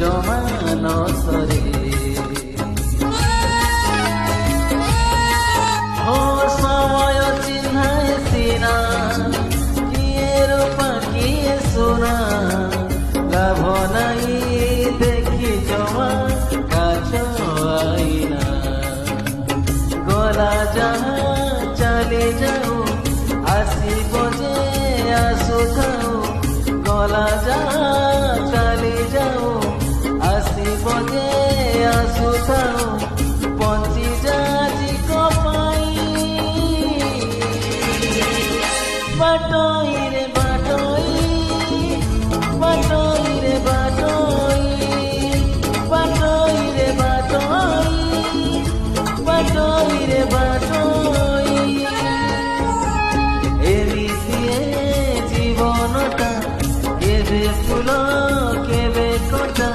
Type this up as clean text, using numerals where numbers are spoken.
জমা নসরে ও সময় চিহ্নায় সিনা কিয়ে রূপা কিয়ে সোনা লাভ নাই দেখি জমা কাছ আইনা গলা যাহা চালি যাও আসিব যে আসুথাও গলা যাহা চালি যাও আসিব যে আসুথাও পঞ্চি যাজি কপাই বাটই রে বাটই বাটই রে বাটই বাটই রে বাটই বাটই রে বাটই এমিতিয়ে জীবনটা কেবে ফুল কেবে কটা